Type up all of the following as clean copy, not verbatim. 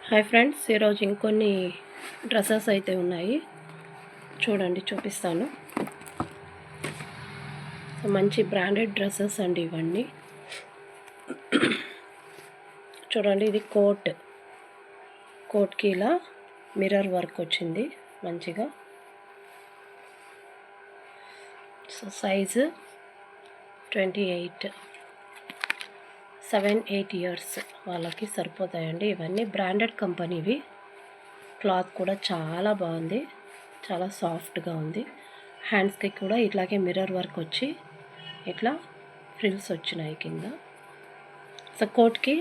Hi friends, ఈరోజు ఇంకొన్ని dresses అయితే ఉన్నాయి. చూడండి, చూపిస్తాను. మంచి బ్రాండెడ్ డ్రెస్సెస్ అండి ఇవన్నీ. చూడండి, ఇది కోట్కి ఇలా మిర్రర్ వర్క్ వచ్చింది మంచిగా. సో సైజు 28, 7-8 ఇయర్స్ వాళ్ళకి సరిపోతాయండి. ఇవన్నీ బ్రాండెడ్ కంపెనీవి. క్లాత్ కూడా చాలా బాగుంది, చాలా సాఫ్ట్గా ఉంది. హ్యాండ్స్కి కూడా ఇట్లాగే మిర్రర్ వర్క్ వచ్చి ఇట్లా ఫ్రిల్స్ వచ్చినాయి కింద. సో కోట్కి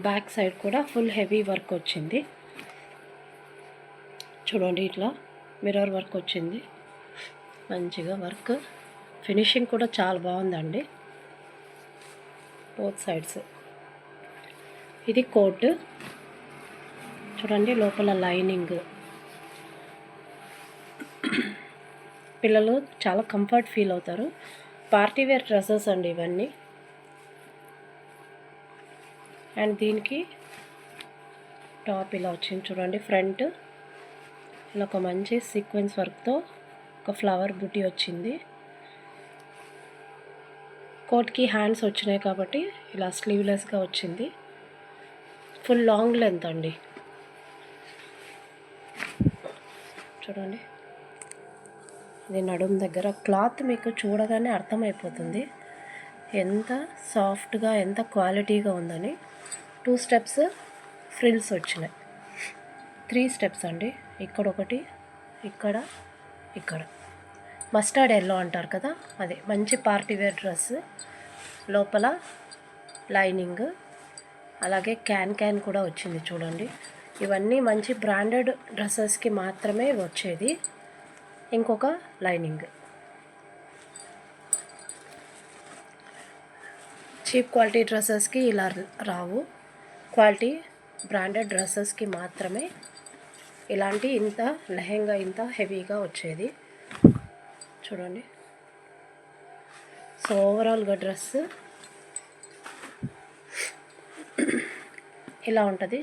బ్యాక్ సైడ్ కూడా ఫుల్ హెవీ వర్క్ వచ్చింది. చూడండి, ఇట్లా మిర్రర్ వర్క్ వచ్చింది మంచిగా. వర్క్ ఫినిషింగ్ కూడా చాలా బాగుందండి బోత్ సైడ్స్. ఇది కోట్. చూడండి, లోపల లైనింగ్. పిల్లలు చాలా కంఫర్ట్ ఫీల్ అవుతారు. పార్టీ వేర్ డ్రెస్సెస్ అండి ఇవన్నీ. అండ్ దీనికి టాప్ ఇలా వచ్చింది చూడండి. ఫ్రంట్ ఇలా ఒక మంచి సీక్వెన్స్ వర్క్తో ఒక ఫ్లవర్ బుటీ వచ్చింది. కోట్కి హ్యాండ్స్ వచ్చినాయి కాబట్టి ఇలా స్లీవ్లెస్గా వచ్చింది. ఫుల్ లాంగ్ లెంత్ అండి. చూడండి, ఇది నడుం దగ్గర. క్లాత్ మీకు చూడగానే అర్థమైపోతుంది ఎంత సాఫ్ట్గా, ఎంత క్వాలిటీగా ఉందని. 2 స్టెప్స్ ఫ్రిల్స్ వచ్చినాయి. 3 స్టెప్స్ అండి. ఇక్కడ ఒకటి, ఇక్కడ మస్టర్డ్ ఎల్లో అంటారు కదా, అది. మంచి పార్టీ వేర్ డ్రెస్. లోపల లైనింగ్, అలాగే క్యాన్ కూడా వచ్చింది చూడండి. ఇవన్నీ మంచి బ్రాండెడ్ డ్రెస్సెస్కి మాత్రమే వచ్చేది. ఇంకొక లైనింగ్. చీప్ క్వాలిటీ డ్రెస్సెస్కి ఇలా రావు. క్వాలిటీ బ్రాండెడ్ డ్రెస్సెస్కి మాత్రమే ఇలాంటి ఇంత లెహెంగా ఇంత హెవీగా వచ్చేది. చూడండి. సో ఓవరాల్గా డ్రెస్ ఇలా ఉంటుంది.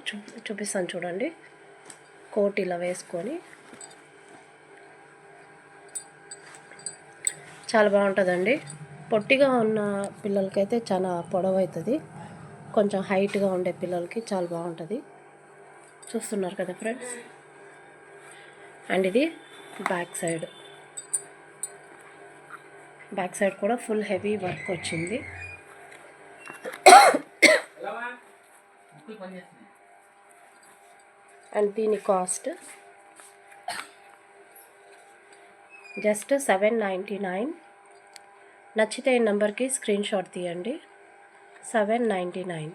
చూపిస్తాను చూడండి. కోట్ ఇలా వేసుకొని చాలా బాగుంటుందండి. పొట్టిగా ఉన్న పిల్లలకైతే చాలా పొడవు అవుతుంది. కొంచెం హైట్గా ఉండే పిల్లలకి చాలా బాగుంటుంది. చూస్తున్నారు కదా ఫ్రెండ్స్. అండ్ ఇది బ్యాక్ సైడ్ కూడా ఫుల్ హెవీ వర్క్ వచ్చింది. అండ్ దీని కాస్ట్ జస్ట్ 799. నచ్చితే ఈ నెంబర్కి స్క్రీన్ షాట్ తీయండి. 799.